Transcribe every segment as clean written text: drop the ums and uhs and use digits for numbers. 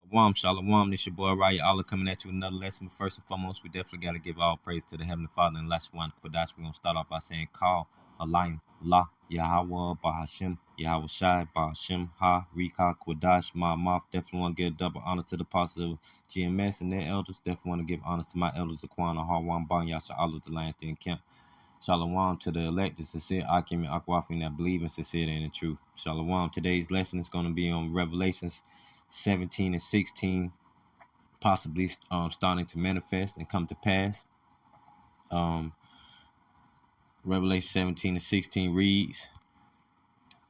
Shalom. This your boy Raya Allah coming at you with another lesson. But first and foremost, we definitely got to give all praise to the Heavenly Father and last one Quadash. We're gonna start off by saying Call Alayim La Yahweh Bahashim Yahweh Shai Bahashim Ha Rika Quadash Ma Mouth. Definitely want to give double honor to the apostles of GMS and their elders. Definitely want to give honors to my elders Aquan Harwan Ban Yasha Allah the Lion in camp. Shalom to the elect, the sincere Akim and Akwafim that believe in sincerity and in truth. Shalom. Today's lesson is going to be on Revelations 17 and 16, possibly starting to manifest and come to pass. Revelation 17 and 16 reads,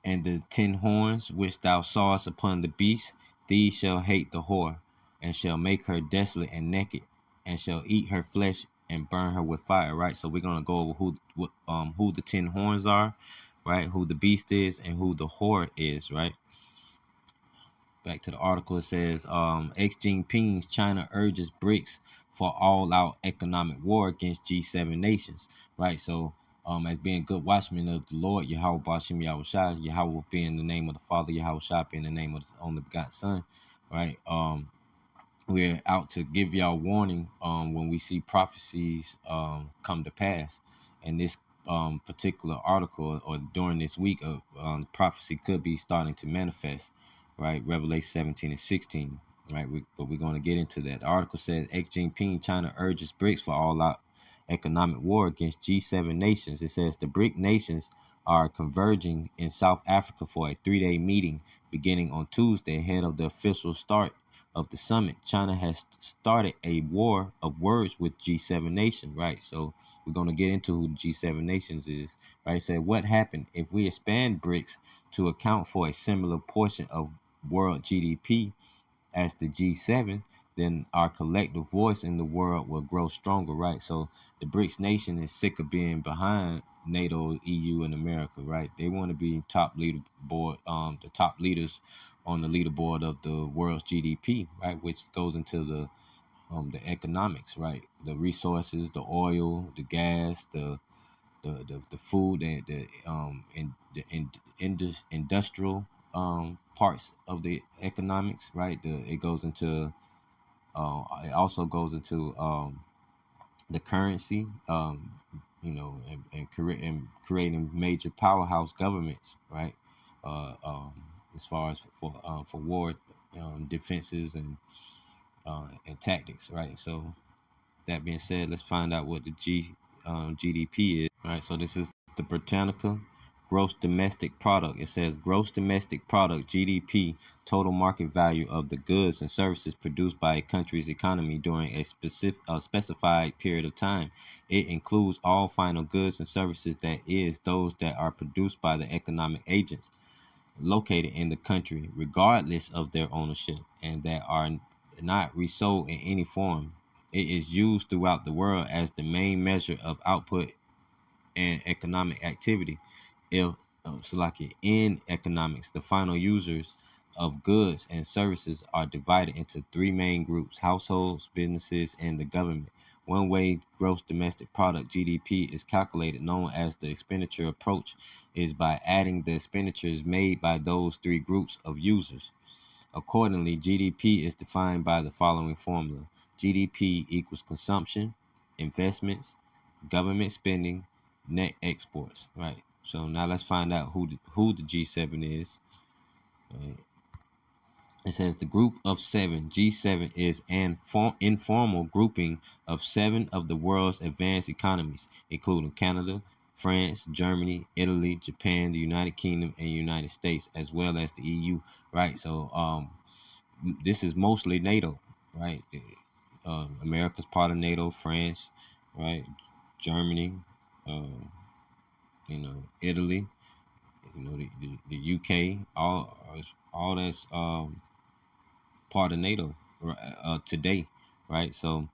"And the 10 horns which thou sawest upon the beast, these shall hate the whore, and shall make her desolate and naked, and shall eat her flesh and burn her with fire." Right. So we're gonna go over who the 10 horns are, right? Who the beast is and who the whore is, right? Back to the article, it says, Xi Jinping's China urges BRICS for all-out economic war against G7 nations, right? So, as being good watchmen of the Lord, Yahweh Bashim Yahweh Shai, Yahweh being the name of the Father, Yahweh Shai being the name of the only begotten Son, right? We're out to give y'all warning when we see prophecies come to pass. And this particular article or during this week of prophecy could be starting to manifest, right? Revelation 17 and 16, right? But we're going to get into that. The article says, Xi Jinping, China urges BRICS for all-out economic war against G7 nations. It says the BRIC nations are converging in South Africa for a 3-day meeting beginning on Tuesday ahead of the official start of the summit. China has started a war of words with G7 nations, right? So we're going to get into who the G7 nations is, right? So what happened if we expand BRICS to account for a similar portion of world GDP as the G7, then our collective voice in the world will grow stronger, right? So the BRICS nation is sick of being behind NATO, EU, and America, right? They want to be the top leaders on the leaderboard of the world's GDP, right? Which goes into the economics, right? The resources, the oil, the gas, the food, and the industrial parts of the economics, right? It goes into it also goes into the currency, and creating major powerhouse governments, right? As far as for war defenses and tactics, right? So that being said, let's find out what the GDP is. All right, so this is the Britannica gross domestic product. It says gross domestic product (GDP), total market value of the goods and services produced by a country's economy during a specified period of time. It includes all final goods and services, that is, those that are produced by the economic agents located in the country, regardless of their ownership, and that are not resold in any form. It is used throughout the world as the main measure of output and economic activity. If in economics, the final users of goods and services are divided into three main groups: households, businesses, and the government. One way gross domestic product (GDP) is calculated, known as the expenditure approach, is by adding the expenditures made by those three groups of users. Accordingly, GDP is defined by the following formula: GDP equals consumption, investments, government spending, net exports. Right. So now let's find out who the G7 is. Right. It says the group of seven. G7 is an informal grouping of 7 of the world's advanced economies, including Canada, France, Germany, Italy, Japan, the United Kingdom, and United States, as well as the EU. Right. So this is mostly NATO. Right. America's part of NATO, France, right, Germany, uh, Italy, the UK, all that's part of NATO today, right? So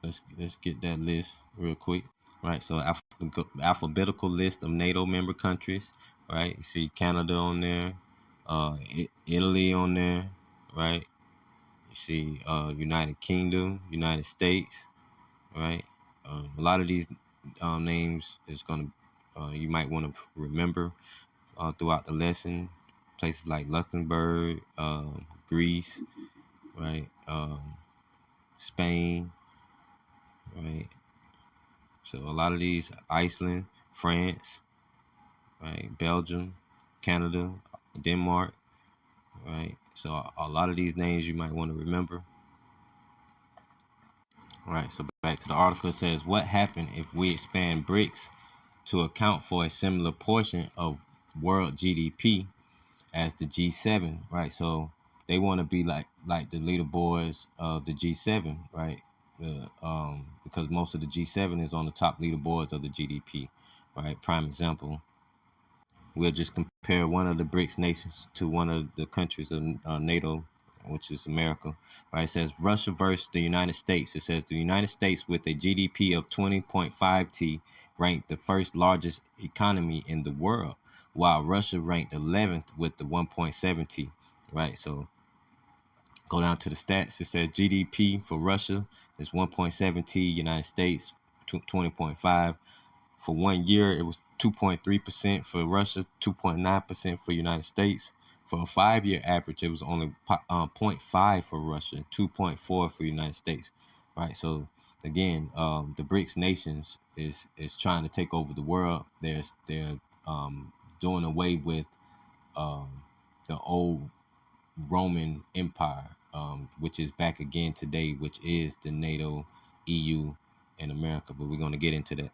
let's get that list real quick, right? So alphabetical list of NATO member countries, right? You see Canada on there, Italy on there, right? You see United Kingdom, United States, right? A lot of these names is gonna you might want to remember throughout the lesson. places like Luxembourg, Greece, right, Spain, right. So a lot of these, Iceland, France, right, Belgium, Canada, Denmark, right. So a lot of these names you might want to remember. All right. So back to the article, it says, what happened if we expand BRICS to account for a similar portion of world GDP as the G7, right? So they want to be like the leaderboards of the G7, right? Because most of the G7 is on the top leaderboards of the GDP, right? Prime example, we'll just compare one of the BRICS nations to one of the countries of NATO, which is America. Right? It says Russia versus the United States. It says the United States with a GDP of 20.5 T ranked the first largest economy in the world, while Russia ranked 11th with the 1.7 T. Right. So go down to the stats. It says GDP for Russia is 1.7 T, United States 20.5. For 1 year, it was 2.3% for Russia, 2.9% for United States. For a 5 year average, it was only 0.5 for Russia, 2.4 for United States. Right. So again, the BRICS nations is trying to take over the world. They're doing away with um, the old Roman Empire, which is back again today, which is the NATO, EU, and America. But we're going to get into that.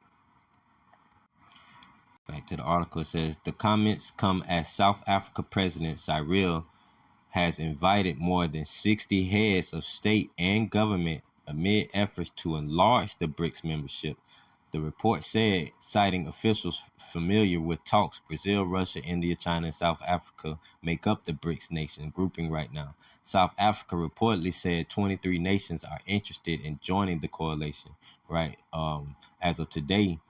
Back to the article, it says the comments come as South Africa President Cyril has invited more than 60 heads of state and government amid efforts to enlarge the BRICS membership. The report said, citing officials familiar with talks, Brazil, Russia, India, China, and South Africa make up the BRICS nation grouping right now. South Africa reportedly said 23 nations are interested in joining the coalition. Right. As of today,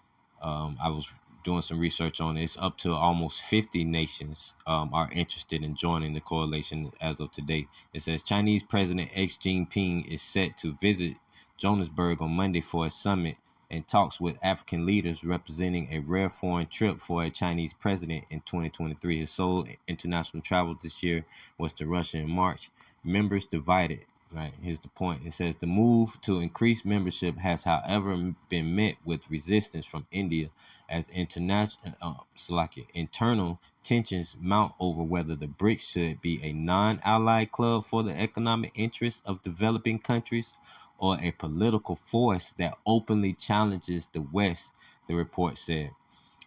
I was doing some research on it. It's up to almost 50 nations are interested in joining the coalition as of today. It says Chinese President Xi Jinping is set to visit Johannesburg on Monday for a summit and talks with African leaders, representing a rare foreign trip for a Chinese president in 2023. His sole international travel this year was to Russia in March. Members divided. Right, here's the point. It says the move to increase membership has, however, been met with resistance from India as internal tensions mount over whether the BRICS should be a non-allied club for the economic interests of developing countries or a political force that openly challenges the West, the report said.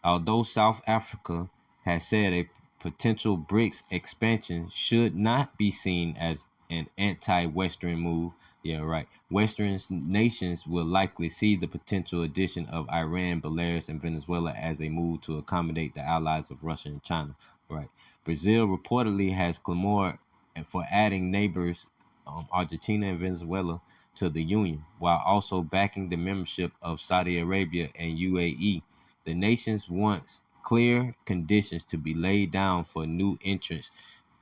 Although South Africa has said a potential BRICS expansion should not be seen as an anti-Western move, yeah, right. Western nations will likely see the potential addition of Iran, Belarus, and Venezuela as a move to accommodate the allies of Russia and China, right. Brazil reportedly has clamored for adding neighbors Argentina and Venezuela to the Union, while also backing the membership of Saudi Arabia and UAE. The nations wants clear conditions to be laid down for new entrants,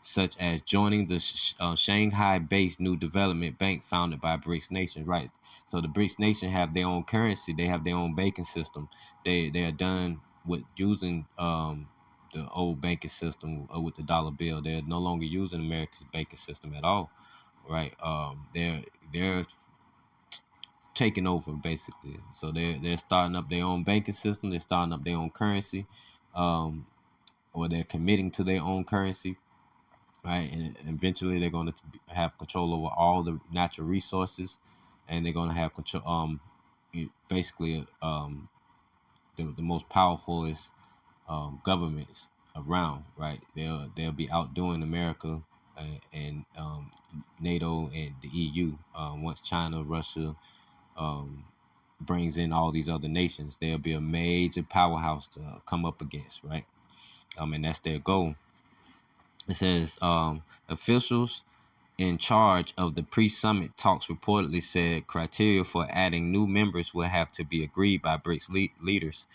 such as joining the Shanghai-based new development bank founded by BRICS nations. Right. So the BRICS nation have their own currency. They have their own banking system. They are done with using the old banking system with the dollar bill. They're no longer using America's banking system at all. Right. They're taking over basically. So they're starting up their own banking system. They're starting up their own currency, um, or they're committing to their own currency, right? And eventually they're going to have control over all the natural resources, and they're going to have control. Basically, the most powerful is governments around, right? They'll be outdoing America and NATO and the EU once China, Russia, um, brings in all these other nations. They'll be a major powerhouse to come up against, right? And that's their goal. It says officials in charge of the pre-summit talks reportedly said criteria for adding new members will have to be agreed by BRICS leaders.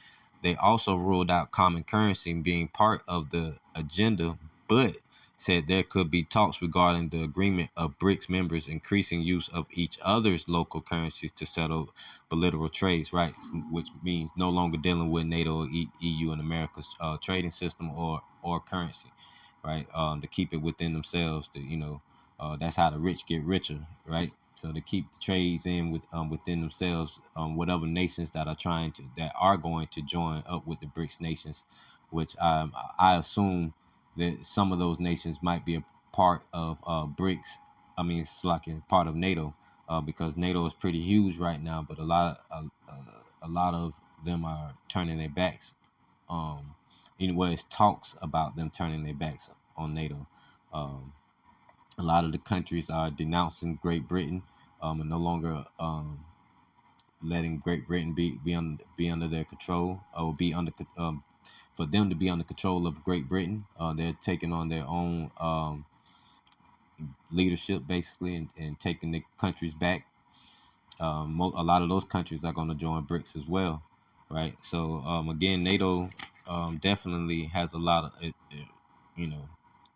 They also ruled out common currency being part of the agenda, but said there could be talks regarding the agreement of BRICS members increasing use of each other's local currencies to settle bilateral trades, right? Which means no longer dealing with NATO, EU, and America's trading system or currency. right? To keep it within themselves. That's how the rich get richer, right? So to keep the trades in within themselves, whatever nations that are going to join up with the BRICS nations, which I assume that some of those nations might be a part of BRICS. I mean, it's like a part of NATO, because NATO is pretty huge right now, but a lot of them are turning their backs. Anyway, it's talks about them turning their backs on NATO. Um, a lot of the countries are denouncing Great Britain, and no longer letting Great Britain be under their control, or be under for them to be under control of Great Britain. They're taking on their own leadership, basically, and taking the countries back. A lot of those countries are going to join BRICS as well, right? So again, NATO definitely has you know,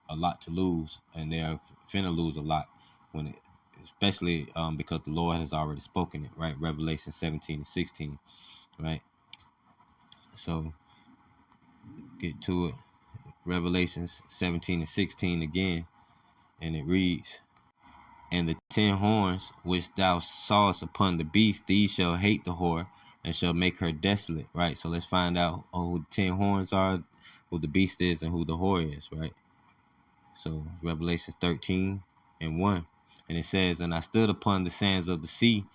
a lot to lose, and they're finna lose a lot especially because the Lord has already spoken it, right? Revelation 17 and 16, right? So get to it. Revelations 17 and 16 again, and it reads, "And the 10 horns which thou sawest upon the beast, these shall hate the whore, and shall make her desolate." Right. So let's find out who the 10 horns are, who the beast is, and who the whore is. Right. So Revelation 13 and 1, and it says, "And I stood upon the sands of the sea,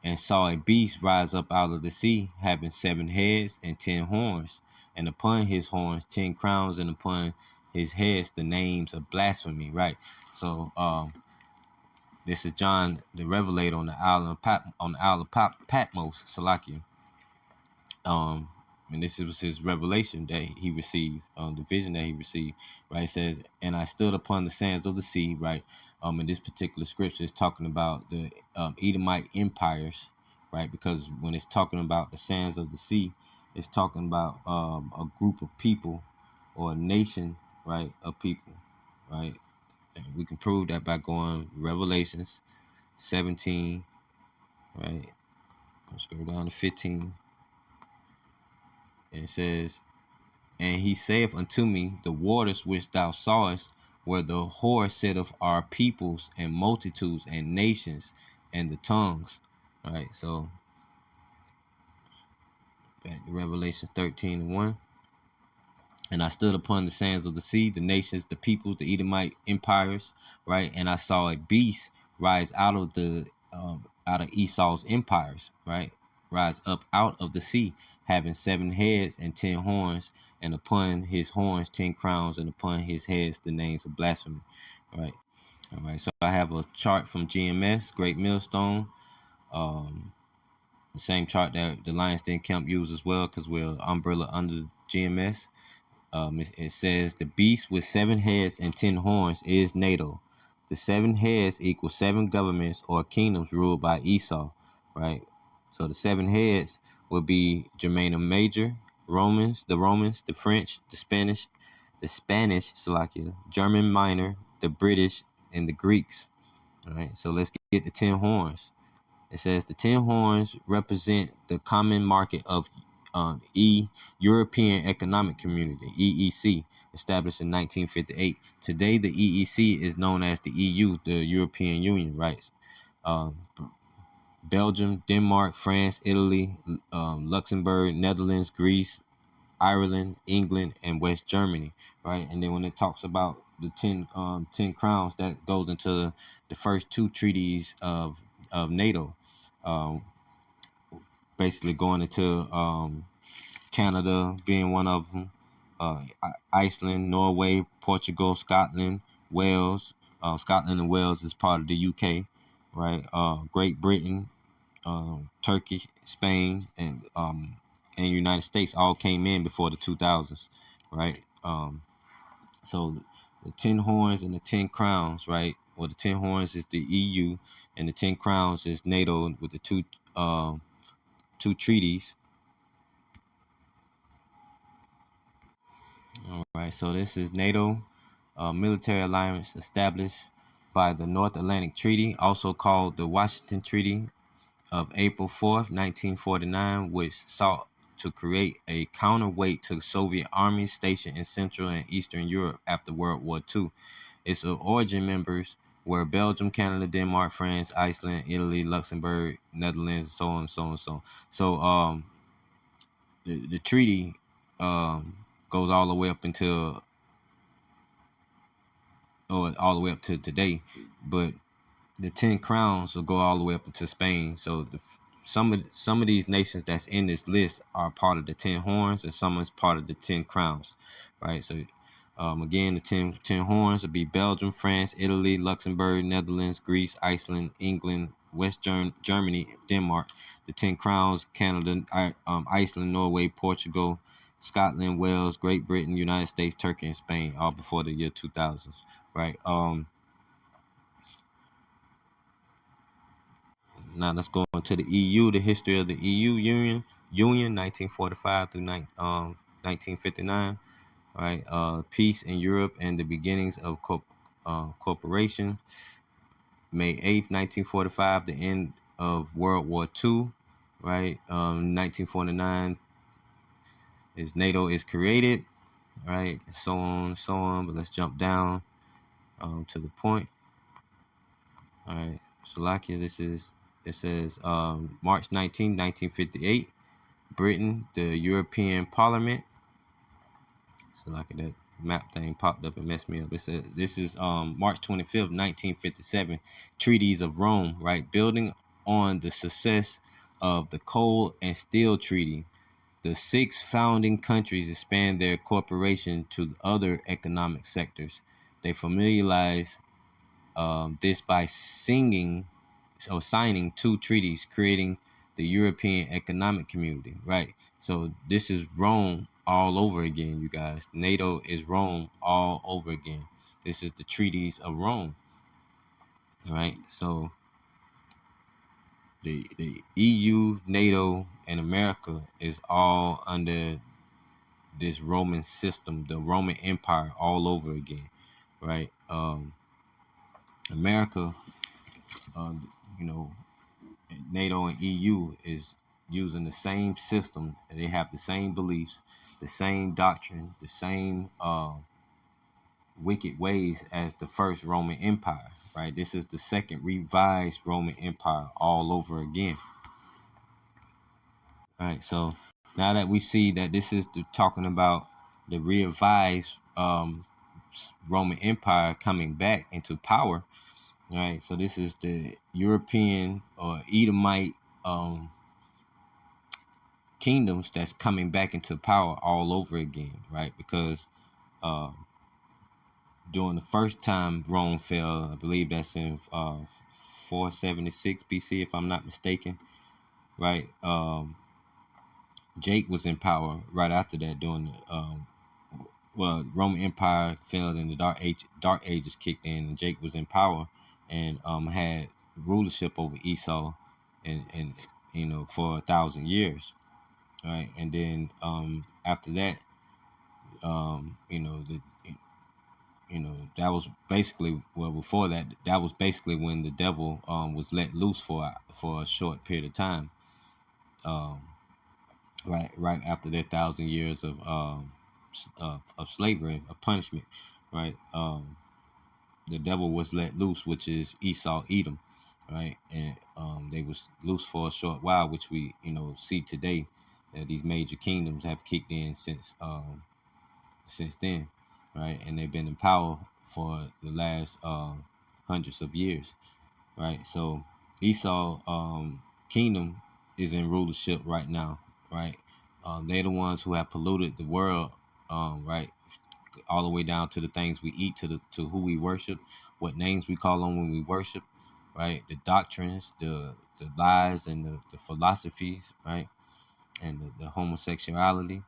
and saw a beast rise up out of the sea, having 7 heads and 10 horns, and upon his horns 10 crowns, and upon his heads the names of blasphemy." Right. So this is John the Revelator on the Isle of Patmos, Salakia. Um, and this was his revelation that he received, the vision that he received. Right, it says, "And I stood upon the sands of the sea." Right, in this particular scripture is talking about the Edomite empires, right? Because when it's talking about the sands of the sea, it's talking about a group of people or a nation, right, of people, right? And we can prove that by going Revelations 17, right? Let's go down to 15. And it says, "And he saith unto me, The waters which thou sawest, where the whore sitteth, are peoples and multitudes and nations and the tongues." Right. So back to Revelation 13 and 1. "And I stood upon the sands of the sea, the nations, the peoples, the Edomite empires, right? And I saw a beast rise out of Esau's empires, right? Rise up out of the sea, having 7 heads and 10 horns, and upon his horns 10 crowns, and upon his heads the names of blasphemy." Right. All right. So I have a chart from GMS, Great Millstone. Same chart that the Lions Den Camp used as well, because we're umbrella under GMS. It says the beast with 7 heads and 10 horns is NATO. The 7 heads equal 7 governments or kingdoms ruled by Esau, right? So the 7 heads would be Germania Major, the Romans, the French, the Spanish, Slovakia, German Minor, the British, and the Greeks. All right. So let's get the 10 horns. It says the 10 horns represent the common market of European Economic Community, EEC, established in 1958. Today, the EEC is known as the EU, the European Union, right? Um, Belgium, Denmark, France, Italy, Luxembourg, Netherlands, Greece, Ireland, England, and West Germany, right? And then when it talks about the 10 crowns, that goes into the first 2 treaties of NATO, um, basically going into Canada being one of them, Iceland, Norway, Portugal, Scotland, Wales. Scotland and Wales is part of the UK, right? Great Britain, Turkey, Spain, and United States all came in before the 2000s, right? So the 10 horns and the 10 crowns, right? Well, the 10 horns is the EU, and the 10 crowns is NATO with the two treaties. All right, so this is NATO, military alliance established by the North Atlantic Treaty, also called the Washington Treaty of April 4th, 1949, which sought to create a counterweight to Soviet armies stationed in Central and Eastern Europe after World War II. Its origin members were Belgium, Canada, Denmark, France, Iceland, Italy, Luxembourg, Netherlands, so on, so on, so on. So the treaty goes all the way up until all the way up to today, but the 10 crowns will go all the way up into Spain. So some of these nations that's in this list are part of the 10 horns, and some is part of the 10 crowns, right? So again, the 10 horns would be Belgium, France, Italy, Luxembourg, Netherlands, Greece, Iceland, England, Germany, Denmark. The 10 crowns: Canada, Iceland, Norway, Portugal, Scotland, Wales, Great Britain, United States, Turkey, and Spain, all before the year 2000s, right? Now let's go on to the EU, the history of the EU Union 1945 through 1959, right? Peace in Europe and the beginnings of cooperation. May 8th, 1945, the end of World War II, right? 1949 is NATO is created, right? So on, so on. But let's jump down to the point. All right, Slovakia. It says March 1958. Britain, the European Parliament. So like that map thing popped up and messed me up. It says this is March 25th, 1957. Treaties of Rome, right? Building on the success of the Coal and Steel Treaty, the 6 founding countries expand their cooperation to other economic sectors. They familiarize this by signing 2 treaties, creating the European Economic Community, right? So this is Rome all over again, you guys. NATO is Rome all over again. This is the treaties of Rome, right? So the EU, NATO, and America is all under this Roman system, the Roman Empire all over again, right? America, you know, NATO and EU is using the same system, and they have the same beliefs, the same doctrine, the same wicked ways as the first Roman Empire, right? This is the second revised Roman Empire all over again. All right, so now that we see that this is talking about the revised Roman Empire coming back into power, right? So this is the European or Edomite kingdoms that's coming back into power all over again, right? Because during the first time Rome fell, I believe that's in 476 BC, if I'm not mistaken, right? Jake was in power right after that. During the Roman Empire fell, and the Dark Ages kicked in, and Jake was in power and had rulership over Esau, and for 1,000 years. Right, and then after that, that was basically before that, that was basically when the devil was let loose for a short period of time. Right after that 1,000 years of slavery, of punishment, right? The devil was let loose, which is Esau, Edom, right? And they was loose for a short while, which we see today. These major kingdoms have kicked in since then, right? And they've been in power for the last hundreds of years, right? So Esau kingdom is in rulership right now, right? They're the ones who have polluted the world, right? All the way down to the things we eat, to who we worship, what names we call on when we worship, right? The doctrines, the lies, and the philosophies, right? And the homosexuality,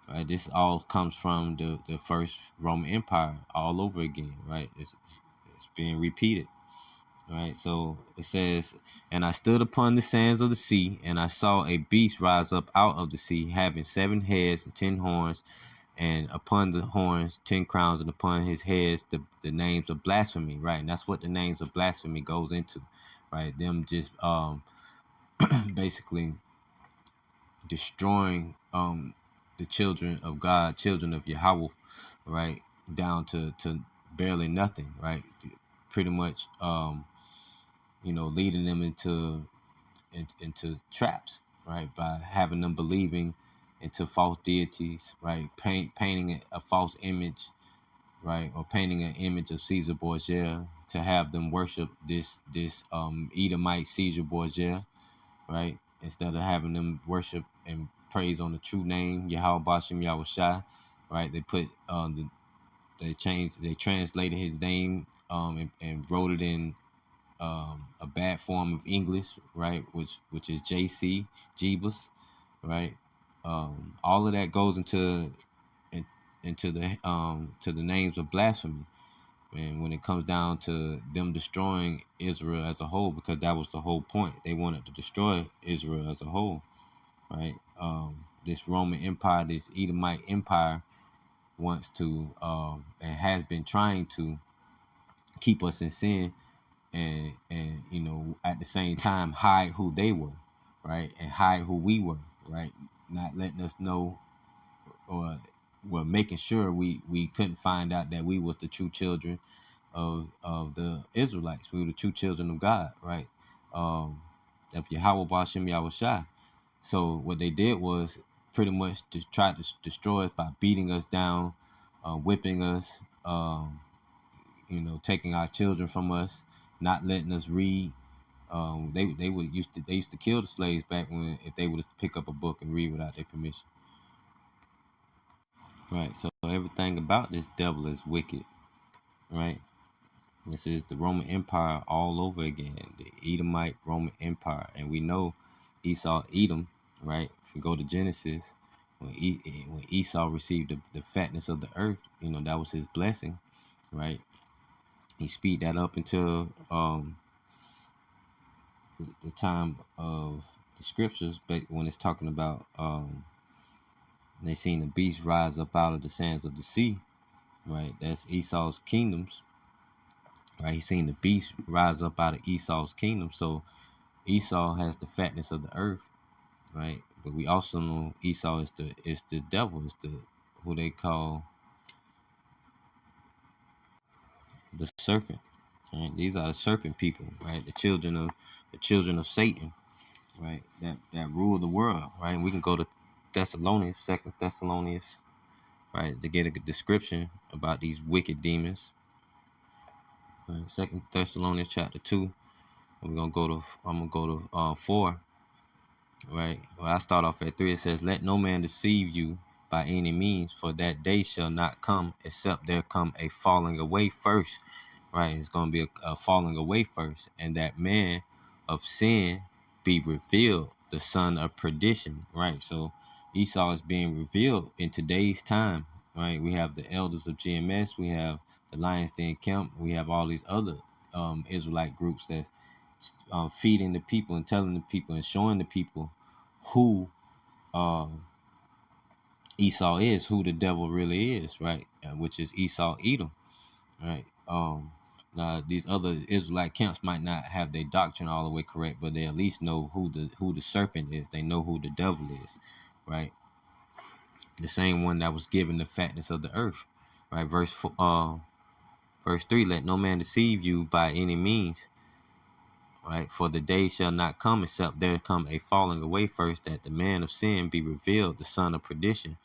right? This all comes from the first Roman Empire all over again, right? It's being repeated, right? So it says, and I stood upon the sands of the sea, and I saw a beast rise up out of the sea, having 7 heads and 10 horns, and upon the horns 10 crowns, and upon his heads the names of blasphemy, right? And that's what the names of blasphemy goes into, right? Them just basically destroying the children of God, children of Yahweh, right, down to barely nothing, right? Pretty much, leading them into traps, right, by having them believing into false deities, right, painting a false image, right, or painting an image of Caesar Borgia to have them worship this Edomite Caesar Borgia, right, instead of having them worship and praise on the true name Yahweh Bashem Yahushai, right. They translated his name and wrote it in a bad form of English, right, which is JC Jeebus, right. All of that goes into the names of blasphemy. And when it comes down to them destroying Israel as a whole, because that was the whole point, they wanted to destroy Israel as a whole, right? This Roman Empire, this Edomite Empire, wants to and has been trying to keep us in sin, and at the same time hide who they were, right, and hide who we were, right, not letting us know, or well, making sure we couldn't find out that we was the true children of the Israelites. We were the true children of God, right? Of Yahweh Bashem Yahushai. So what they did was pretty much to try to destroy us by beating us down, whipping us, taking our children from us, not letting us read. They used to kill the slaves back when, if they would pick up a book and read without their permission. Right. So everything about this devil is wicked. Right. This is the Roman Empire all over again, the Edomite Roman Empire. And we know Esau, Edom, right? If you go to Genesis, when Esau received the fatness of the earth, that was his blessing, right? He speed that up until the time of the scriptures, but when it's talking about they seen the beast rise up out of the sands of the sea, right? That's Esau's kingdoms, right? He seen the beast rise up out of Esau's kingdom. So Esau has the fatness of the earth, right? But we also know Esau is the devil, is the who they call the serpent. Right? These are the serpent people, right? The children of Satan, right? That rule the world, right? And we can go to Thessalonians, Second Thessalonians, right, to get a description about these wicked demons. Right? Second Thessalonians chapter 2. I'm gonna go to 4. Right. Well, I start off at 3. It says, "Let no man deceive you by any means, for that day shall not come except there come a falling away first." Right. It's going to be a falling away first, and that man of sin be revealed, the son of perdition. Right. So Esau is being revealed in today's time. Right. We have the elders of GMS. We have the Lions Den Camp. We have all these other Israelite groups that's feeding the people and telling the people and showing the people who uh, Esau is, who the devil really is, right? Which is Esau, Edom, right? Now these other Israelite camps might not have their doctrine all the way correct, but they at least know who the serpent is. They know who the devil is, right? The same one that was given the fatness of the earth, right? Verse 3: "Let no man deceive you by any means." Right, for the day shall not come except there come a falling away first, that the man of sin be revealed, the son of perdition,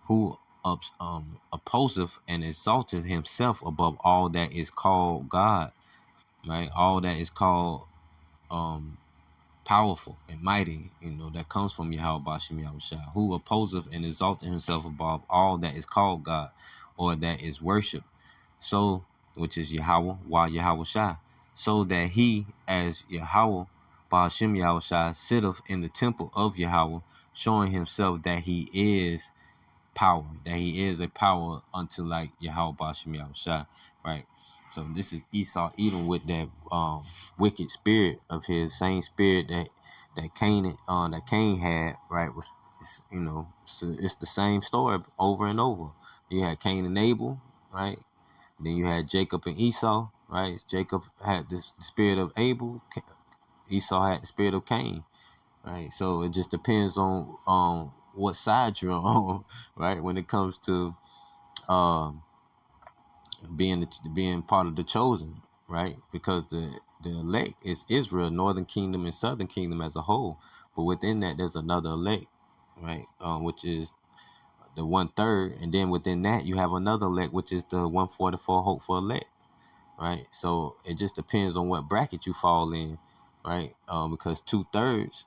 who opposeth and exalteth himself above all that is called God, right? All that is called um, powerful and mighty, that comes from Yahweh Bashem Yahushua, who opposeth and exalteth himself above all that is called God, or that is worship. So, which is Yahweh, while Yahweh Shai, so that he, as Yahweh, Ba'ashem Yahushai, sitteth in the temple of Yahweh, showing himself that he is power, that he is a power unto like Yahweh Ba'ashem Yahushai, right? So this is Esau Edom with that wicked spirit of his, same spirit that Cain had, right? Was it's the same story over and over. You had Cain and Abel, right? Then you had Jacob and Esau, right? Jacob had the spirit of Abel. Esau had the spirit of Cain, right? So it just depends on what side you're on, right? When it comes to um being part of the chosen, right? Because the elect is Israel, northern kingdom and southern kingdom as a whole. But within that, there's another elect, right? Which is the 1/3, and then within that, you have another elect, which is the 144 hope for elect, right? So it just depends on what bracket you fall in, right? Because 2/3,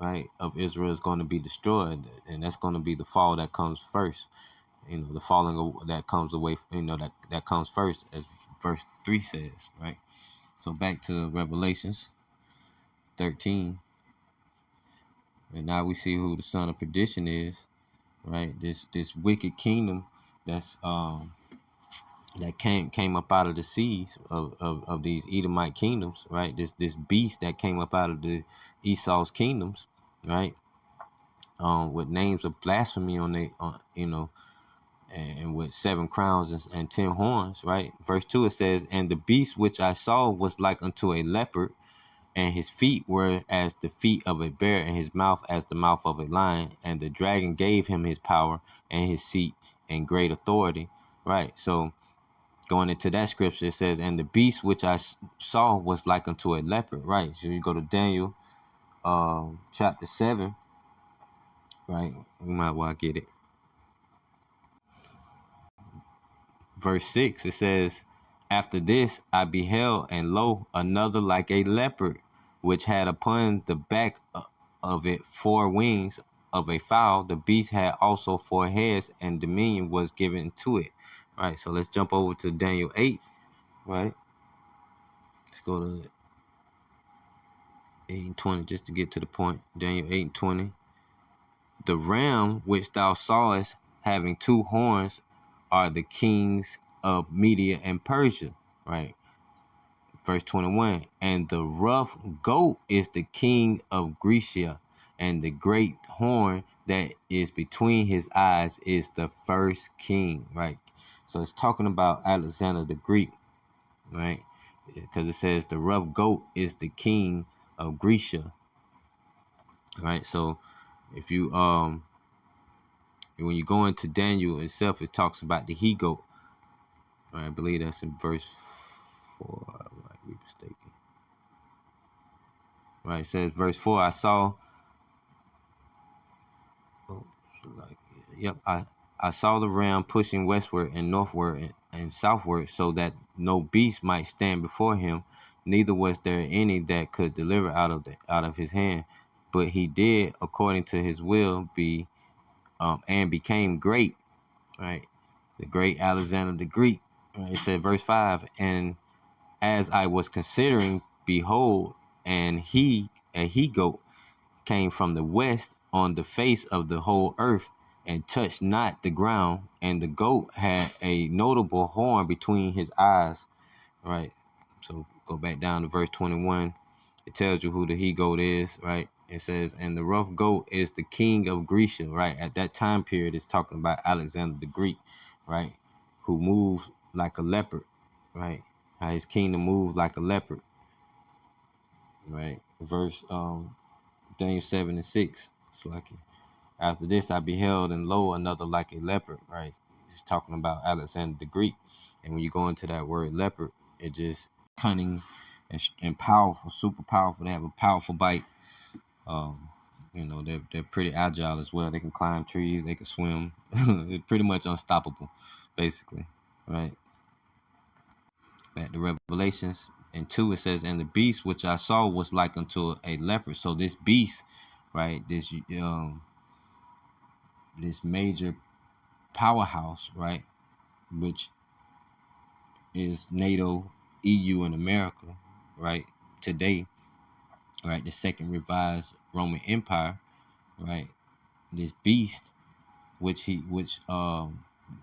right, of Israel is going to be destroyed, and that's going to be the fall that comes first. The falling that comes away, that comes first, as verse 3 says, right? So back to Revelations 13, and now we see who the son of perdition is, right? This wicked kingdom that's that came up out of the seas of these Edomite kingdoms, right? This beast that came up out of the Esau's kingdoms, right? With names of blasphemy on they, and with 7 crowns and 10 horns, right? Verse 2, it says, "And the beast which I saw was like unto a leopard, and his feet were as the feet of a bear, and his mouth as the mouth of a lion. And the dragon gave him his power and his seat and great authority." Right. So going into that scripture, it says, "And the beast which I saw was like unto a leopard." Right. So you go to Daniel chapter 7, right? We might well get it. Verse 6, it says, "After this I beheld, and lo, another like a leopard, which had upon the back of it 4 wings of a fowl. The beast had also 4 heads, and dominion was given to it." Right, so let's jump over to Daniel 8, right? Let's go to 8 and 20 just to get to the point. Daniel 8 and 20. "The ram which thou sawest having 2 horns are the kings of Media and Persia." Right. Verse 21, "And the rough goat is the king of Grecia, and the great horn that is between his eyes is the first king." Right. So it's talking about Alexander the Greek, right? Because it says the rough goat is the king of Grecia, right? So if you when you go into Daniel itself, it talks about the he goat. Right, I believe that's in verse 4. I might be mistaken. Right, it says verse 4, "I saw." Oh, yep, I saw the ram pushing westward and northward and southward, so that no beast might stand before him. Neither was there any that could deliver out of his hand. But he did according to his will and became great. Right, the great Alexander the Greek. Right, it said verse 5, "And as I was considering, behold, a he goat came from the west on the face of the whole earth, and touched not the ground. And the goat had a notable horn between his eyes." Right. So go back down to verse 21. It tells you who the he goat is, right? It says, "And the rough goat is the king of Grecia." Right. At that time period, it's talking about Alexander the Greek, right? Who moves like a leopard, right? How his kingdom moves like a leopard, right? Verse Daniel 7 and 6. It's like, "After this I beheld, and lo, another like a leopard." Right? He's talking about Alexander the Greek. And when you go into that word leopard, it just cunning and powerful, super powerful. They have a powerful bite. Um, they're pretty agile as well. They can climb trees, they can swim. They're pretty much unstoppable, basically. Right? Back to Revelations and 2, it says, "And the beast which I saw was like unto a leopard." So this beast, right, this major powerhouse, right, which is NATO, EU, and America, right, today, right, the second revised Roman Empire, right, this beast, which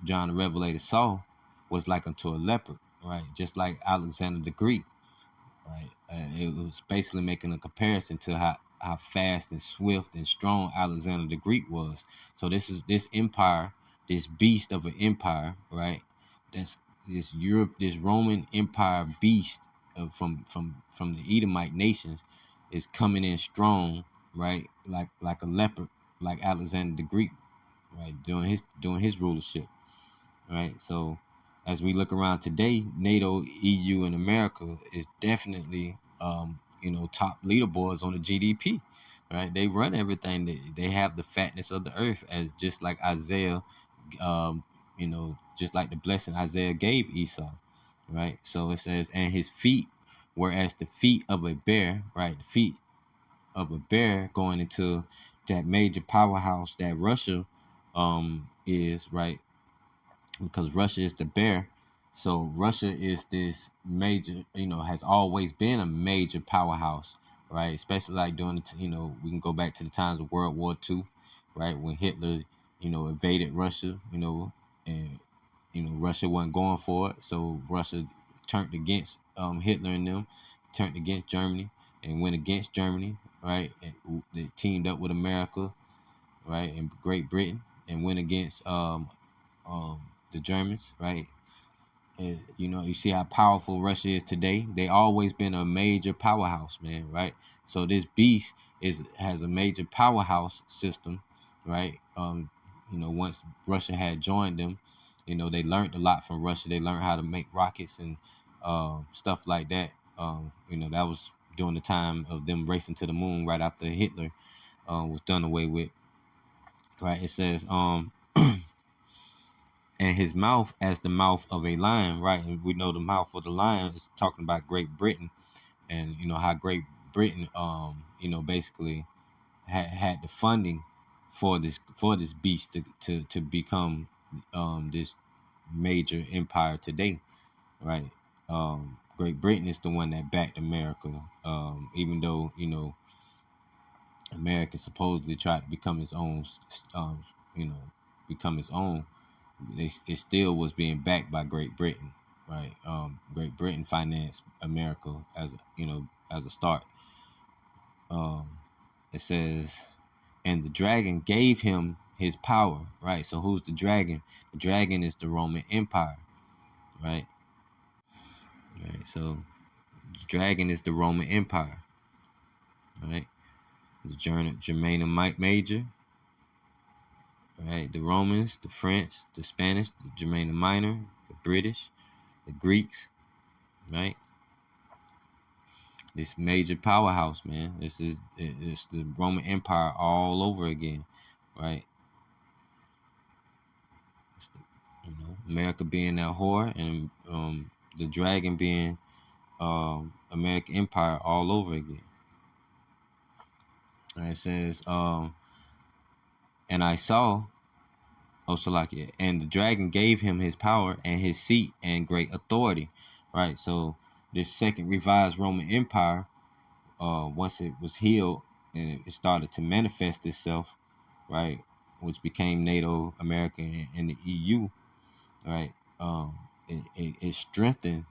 John the Revelator saw, was like unto a leopard, right, just like Alexander the Greek, right. It was basically making a comparison to how fast and swift and strong Alexander the Greek was. So this empire, this beast of an empire, right? That's this Roman Empire beast from the Edomite nations is coming in strong, right? Like a leopard, like Alexander the Greek, right? During his rulership, right? So as we look around today, NATO, EU, and America is definitely top leaderboards on the GDP, right? They run everything. They have the fatness of the earth, as just like Isaiah, just like the blessing Isaiah gave Esau, right? So it says, and his feet were as the feet of a bear, right? The feet of a bear, going into that major powerhouse that Russia is, right? Because Russia is the bear. So Russia is this major, has always been a major powerhouse, right? Especially like during we can go back to the times of World War II, right? When Hitler, invaded Russia, and Russia wasn't going for it, so Russia turned against Hitler and them, turned against Germany and went against Germany, right? And they teamed up with America, right, and Great Britain, and went against um, the Germans, right? And, you see how powerful Russia is today. They always been a major powerhouse, man, right? So this beast has a major powerhouse system, right? Once Russia had joined them, they learned a lot from Russia. They learned how to make rockets and stuff like that. That was during the time of them racing to the moon right after Hitler was done away with, right? It says, and his mouth as the mouth of a lion, right? And we know the mouth of the lion is talking about Great Britain, and how Great Britain, basically had the funding for this beast to become this major empire today, right? Great Britain is the one that backed America, even though America supposedly tried to become its own, um, you know, become its own. It still was being backed by Great Britain, right? Great Britain financed America as a start. Um, it says, and the dragon gave him his power, right? So who's the dragon? The dragon is the Roman Empire, right? Right. So the dragon is the Roman Empire, right? The Germanic Major, right? The Romans, the French, the Spanish, the Germanic Minor, the British, the Greeks, right? This major powerhouse, man. It's the Roman Empire all over again, right? America being that whore, and the dragon being American Empire all over again. And it says, and I saw, Salakia, and the dragon gave him his power and his seat and great authority, right? So this second revised Roman Empire, once it was healed and it started to manifest itself, right, which became NATO, America, and the EU, right? It strengthened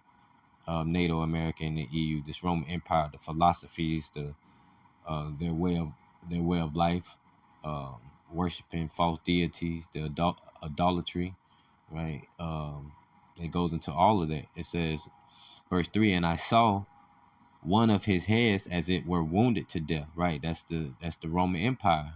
NATO, America, and the EU. This Roman Empire, the philosophies, their way of life, um, worshiping false deities, the idolatry, right? It goes into all of that. It says, verse 3, and I saw one of his heads as it were wounded to death, right? That's the Roman Empire.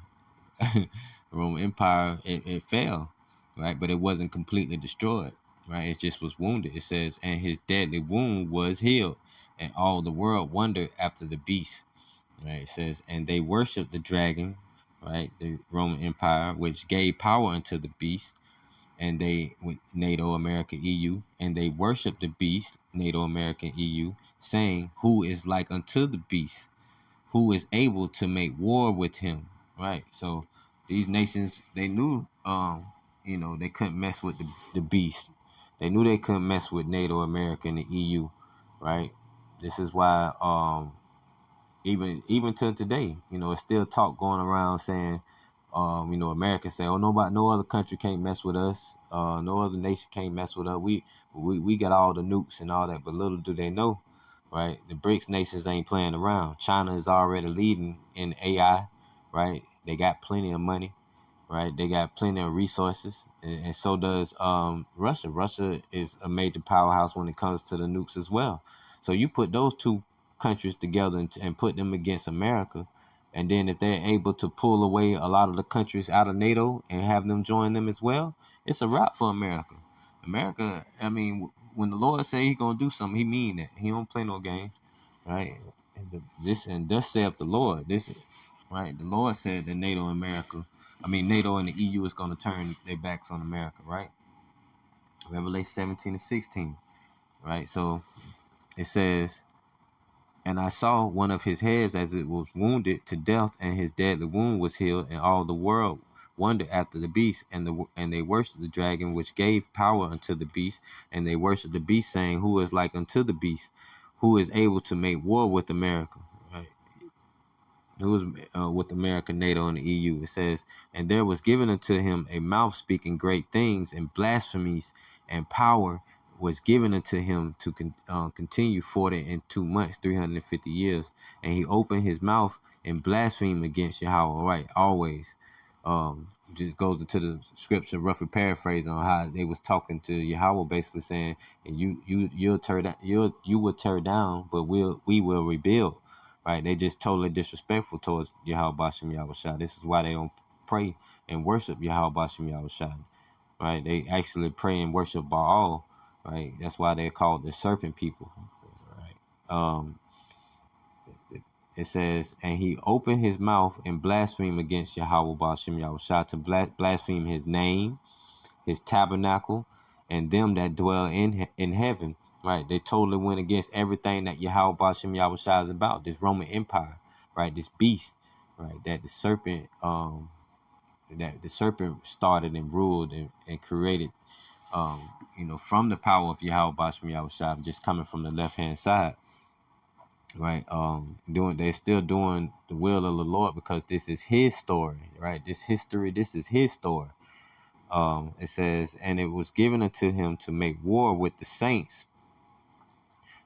The Roman Empire, it fell, right? But it wasn't completely destroyed, right? It just was wounded. It says, and his deadly wound was healed, and all the world wondered after the beast, right? It says, and they worshiped the dragon, right? The Roman Empire, which gave power unto the beast, and they, with NATO, America, EU, and they worshiped the beast, NATO, America, EU, saying, who is like unto the beast, who is able to make war with him, right? So these nations, they knew, they couldn't mess with the beast. They knew they couldn't mess with NATO, America, and the EU, right? This is why, even to today, it's still talk going around saying, America say, oh, no other country can't mess with us. No other nation can't mess with us. We got all the nukes and all that, but little do they know, right? The BRICS nations ain't playing around. China is already leading in AI, right? They got plenty of money, right? They got plenty of resources, and so does Russia. Russia is a major powerhouse when it comes to the nukes as well. So you put those two countries together and put them against America, And then if they're able to pull away a lot of the countries out of NATO and have them join them as well, it's a wrap for America. America, I mean, when the Lord say He gonna do something, He mean that. He don't play no games, right? And thus saith the Lord. This is right. The Lord said that NATO and the EU is gonna turn their backs on America, right? Revelation 17 and 16, right? So it says, and I saw one of his heads as it was wounded to death, and his deadly wound was healed, and all the world wondered after the beast, and they worshipped the dragon, which gave power unto the beast, and they worshipped the beast, saying, Who is like unto the beast, who is able to make war with America? Right? Who is with America, NATO, and the EU? It says, and there was given unto him a mouth speaking great things and blasphemies, and power was given unto him to continue 40 and 2 months, 350 years. And he opened his mouth and blasphemed against Yahweh, right? Always. Just goes into the scripture, roughly paraphrase on how they was talking to Yahweh, basically saying, and you will tear down, but we will rebuild. Right? They just totally disrespectful towards Yahweh Bashem Yahushua. This is why they don't pray and worship Yahweh Bashem Yahushua. Right? They actually pray and worship Baal. Right? That's why they're called the serpent people. Right? It says, and he opened his mouth and blasphemed against Yahweh Bashem Yahushua, to blaspheme his name, his tabernacle, and them that dwell in heaven. Right, they totally went against everything that Yahweh Bashem Yahushua is about. This Roman Empire, right? This beast, right? That the serpent started and ruled and created, from the power of Yahweh Bashem Yahushua, just coming from the left hand side, right? They're still doing the will of the Lord, because this is His story, right? This history, this is His story. It says, and it was given unto him to make war with the saints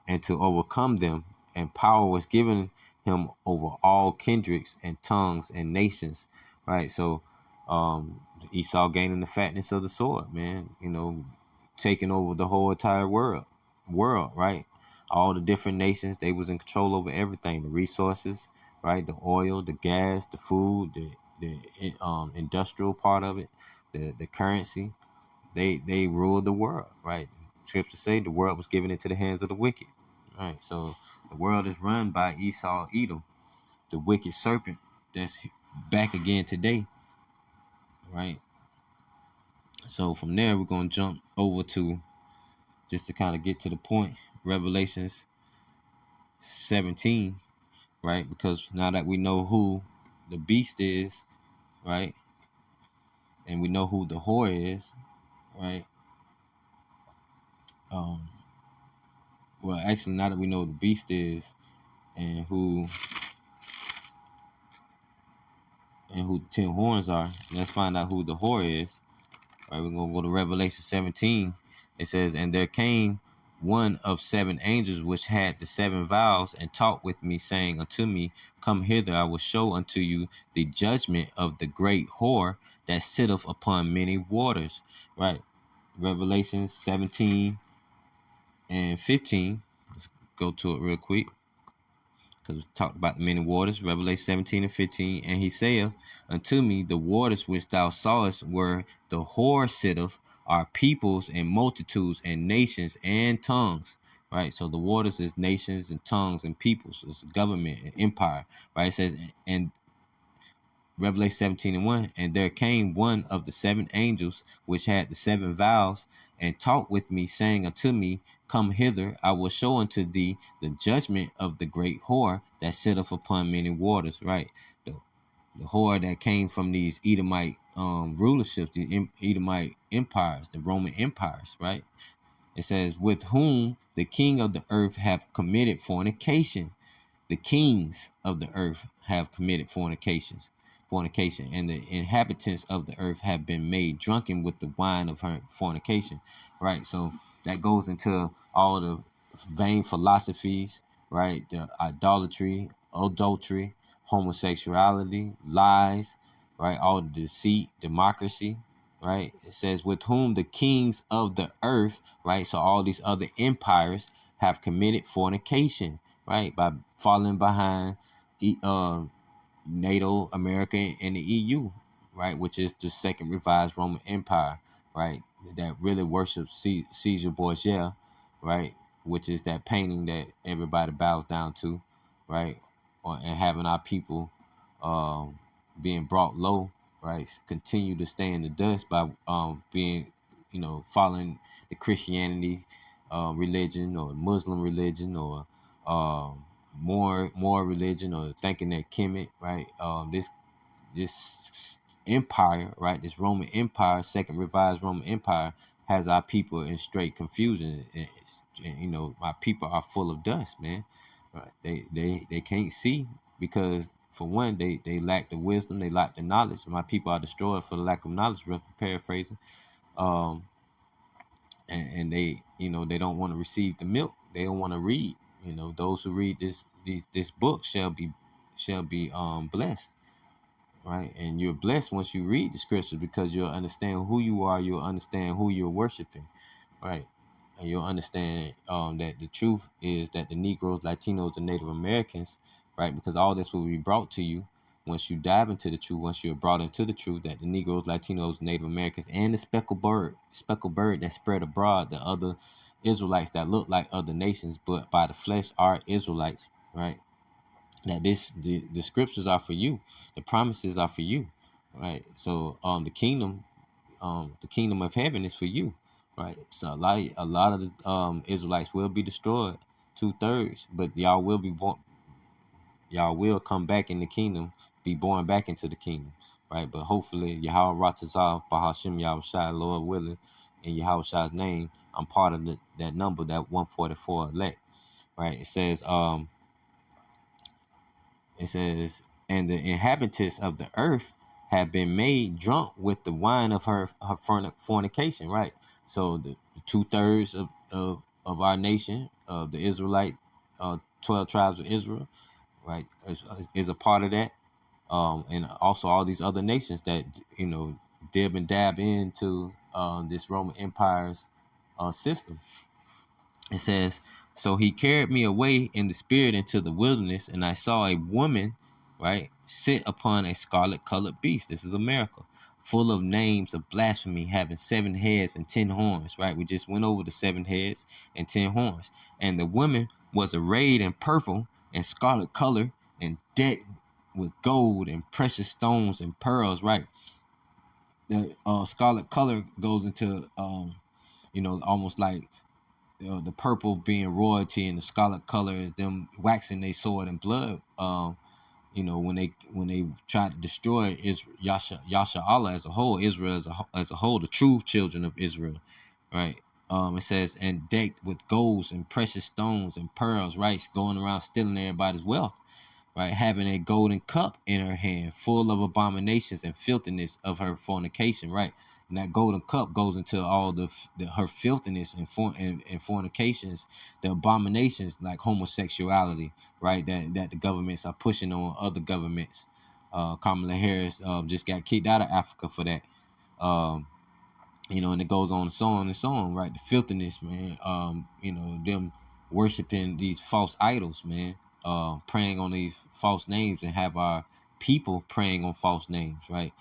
and to overcome them, and power was given him over all kindreds and tongues and nations. Right. So Esau gaining the fatness of the sword, man, taking over the whole entire world, right? All the different nations, they was in control over everything, the resources, right? The oil, the gas, the food, the industrial part of it, the currency. They ruled the world, right? Scripture say the world was given into the hands of the wicked, right? So the world is run by Esau, Edom, the wicked serpent that's back again today, right? So from there, we're going to jump over to, just to kind of get to the point, Revelations 17, right? Because now that we know who the beast is, right? And we know who the whore is, right? Well, actually, now that we know who the beast is and who the 10 horns are, let's find out who the whore is. All right, we're going to go to Revelation 17. It says, and there came one of 7 angels which had the 7 vials, and talked with me, saying unto me, Come hither, I will show unto you the judgment of the great whore that sitteth upon many waters. Right. Revelation 17 and 15. Let's go to it real quick, because we talked about the many waters. Revelation 17 and 15. And he saith unto me, the waters which thou sawest where the whore sitteth are peoples and multitudes and nations and tongues. Right, so the waters is nations and tongues and peoples. It's government and empire. Right, it says, and Revelation 17 and 1, and there came one of the 7 angels which had the 7 vials, and talked with me, saying unto me, Come hither, I will show unto thee the judgment of the great whore that sitteth upon many waters. Right, the whore that came from these Edomite rulerships, the Edomite empires, the Roman empires. Right, it says, with whom the king of the earth have committed fornication. The kings of the earth have committed fornication, and the inhabitants of the earth have been made drunken with the wine of her fornication. Right, so that goes into all the vain philosophies, right? The idolatry, adultery, homosexuality, lies, right? All the deceit, democracy, right? It says, with whom the kings of the earth, right? So all these other empires have committed fornication, right? By falling behind NATO, America, and the EU, right, which is the second revised Roman Empire, right, that really worships Caesar Borgia, right, which is that painting that everybody bows down to, right, and having our people um, being brought low, right, continue to stay in the dust by being, following the Christianity religion or Muslim religion or more religion or thinking that Kemet, right? This empire, right? This Roman Empire, second revised Roman Empire, has our people in straight confusion. My people are full of dust, man. Right? They can't see because for one, they lack the wisdom, they lack the knowledge. My people are destroyed for the lack of knowledge. Paraphrasing. Um, and they don't want to receive the milk. They don't want to read. Those who read this book shall be blessed, right? And you're blessed once you read the scripture because you'll understand who you are. You'll understand who you're worshiping, right? And you'll understand that the truth is that the Negroes, Latinos, and Native Americans, right? Because all this will be brought to you once you dive into the truth, once you're brought into the truth, that the Negroes, Latinos, Native Americans, and the speckled bird that spread abroad, the other Israelites that look like other nations, but by the flesh are Israelites, right? That the scriptures are for you, the promises are for you, right? So the kingdom of heaven is for you, right? So a lot of the Israelites will be destroyed, 2/3, but y'all will come back in the kingdom, be born back into the kingdom, right? But hopefully Yahweh Ratazah, Bahashim Yahushai, Lord willing, in Yahushua's name, I'm part of that number, that 144 elect, right? It says, and the inhabitants of the earth have been made drunk with the wine of her fornication, right? So the 2/3 of our nation, of the Israelite 12 tribes of Israel, right, is a part of that. And also all these other nations that, dib and dab into this Roman Empire's system. It says, so he carried me away in the spirit into the wilderness, and I saw a woman, right, sit upon a scarlet colored beast. This is America, full of names of blasphemy, having 7 heads and 10 horns, right? We just went over the 7 heads and 10 horns. And the woman was arrayed in purple and scarlet color and decked with gold and precious stones and pearls, right? The scarlet color goes into, almost like the purple being royalty and the scarlet color is them waxing their sword in blood. When they tried to destroy Yasha Allah as a whole, Israel as a whole, the true children of Israel, right? It says, and decked with golds and precious stones and pearls, right? Going around stealing everybody's wealth, right? Having a golden cup in her hand, full of abominations and filthiness of her fornication, right? And that golden cup goes into all her filthiness and fornications, the abominations like homosexuality, right? That the governments are pushing on other governments. Kamala Harris just got kicked out of Africa for that. Um, and it goes on and so on and so on, right? The filthiness, man. Them worshiping these false idols, man. Praying on these false names and have our people praying on false names, right?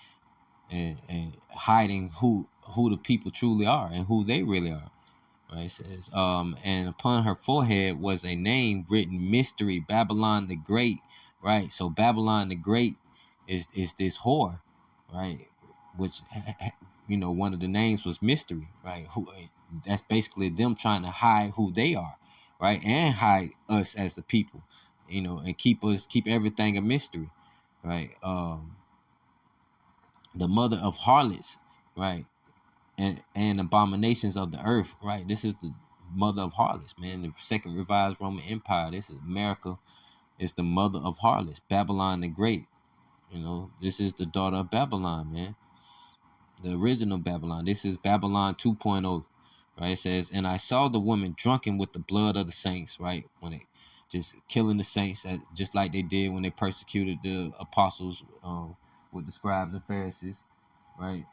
And hiding who the people truly are and who they really are. Right? It says, and upon her forehead was a name written, Mystery, Babylon the Great. Right? So Babylon the Great is this whore, right? Which one of the names was Mystery, right? That's basically them trying to hide who they are, right? And hide us as the people, and keep everything a mystery, right? The mother of harlots, right? And abominations of the earth, right? This is the mother of harlots, man. The second revised Roman Empire. This is America. Is the mother of harlots, Babylon the Great. This is the daughter of Babylon, man. The original Babylon. This is Babylon 2.0, right? It says, and I saw the woman drunken with the blood of the saints, right? When they just killing the saints, just like they did when they persecuted the apostles with the scribes and Pharisees, right?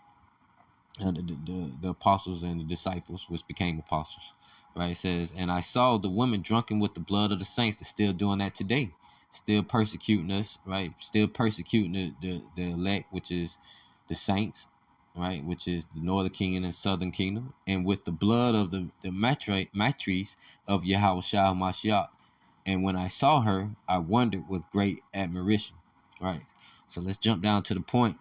The apostles and the disciples, which became apostles, right? It says, and I saw the women drunken with the blood of the saints. They're still doing that today, still persecuting us, right? Still persecuting the elect, which is the saints, right? Which is the northern kingdom and southern kingdom, and with the blood of the matrice of Yahweh Shah Mashiach. And when I saw her, I wondered with great admiration, right? So let's jump down to the point.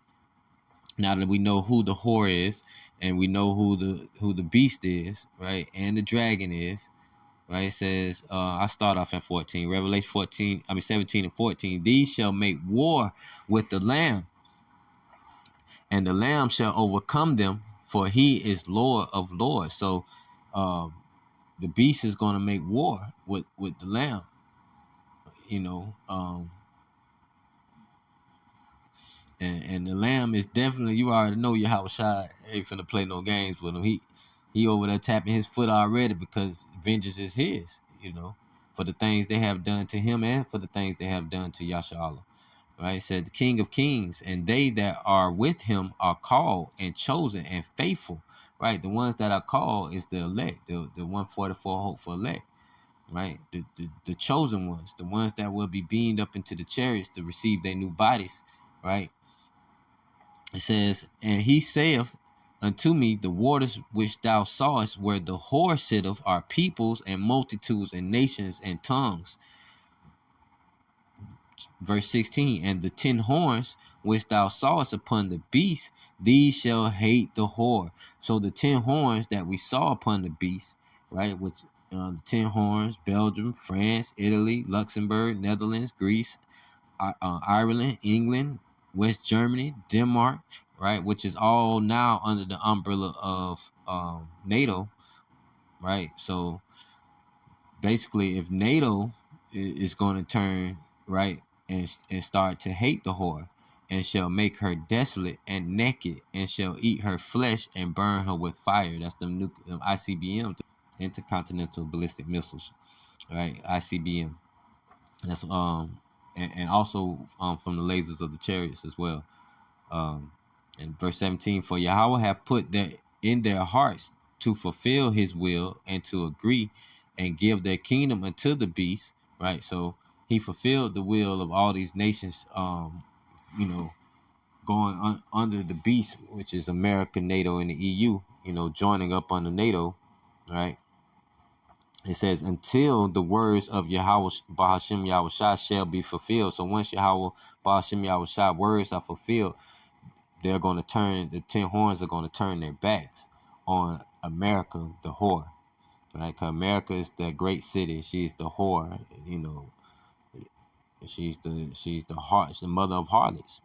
Now that we know who the whore is, and we know who the beast is, right, and the dragon is, right? It says, I start off at 14, Revelation 17 and 14. These shall make war with the Lamb, and the Lamb shall overcome them, for he is Lord of lords. So, um, the beast is going to make war with the Lamb, you know. And the Lamb is definitely, you already know Yahweh Shai ain't finna play no games with him. He over there tapping his foot already, because vengeance is his, for the things they have done to him and for the things they have done to Yasha. Right? It said the King of Kings, and they that are with him are called and chosen and faithful. Right? The ones that are called is the elect, the 144 hope for elect. Right? The chosen ones, the ones that will be beamed up into the chariots to receive their new bodies. Right? It says, and he saith unto me, the waters which thou sawest where the whore sitteth are peoples and multitudes and nations and tongues. Verse 16, and the 10 horns which thou sawest upon the beast, these shall hate the whore. So the 10 horns that we saw upon the beast, right, which the 10 horns, Belgium, France, Italy, Luxembourg, Netherlands, Greece, Ireland, England, West Germany, Denmark, right, which is all now under the umbrella of NATO, right? So basically, if NATO is going to turn, right, and start to hate the whore, and shall make her desolate and naked, and shall eat her flesh and burn her with fire. That's the ICBM, intercontinental ballistic missiles, right? ICBM. That's and also from the lasers of the chariots as well. In verse 17, for Yahweh have put that in their hearts to fulfill his will and to agree and give their kingdom unto the beast, right? So he fulfilled the will of all these nations, going under the beast, which is America, NATO, and the EU, joining up under NATO, right? It says, until the words of Yahweh Bahashim Yahweh Shai shall be fulfilled. So once Yahweh Bahashim Yahweh Shai words are fulfilled, they're going to turn, the 10 horns are going to turn their backs on America, the whore, right? Because America is that great city. She's the whore, she's the heart, she's the mother of harlots,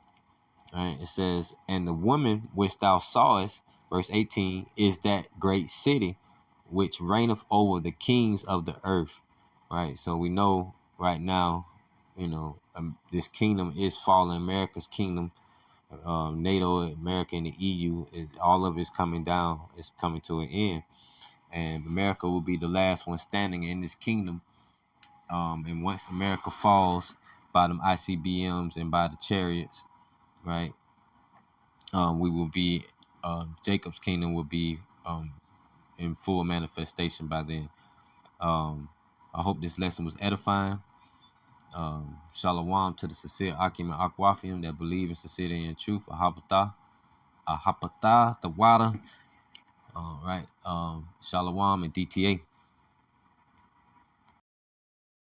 right? It says, and the woman which thou sawest, verse 18, is that great city which reigneth over the kings of the earth, right? So we know right now, this kingdom is falling. America's kingdom, NATO, America, and the EU, all of it's coming down. It's coming to an end, and America will be the last one standing in this kingdom. And once America falls by them ICBMs and by the chariots, right, we will be, Jacob's kingdom will be in full manifestation by then. I hope this lesson was edifying. Shalom to the sincere Akim and Akwafium that believe in sincerity and truth. Ahapatah, the water. Right. Shalom and DTA.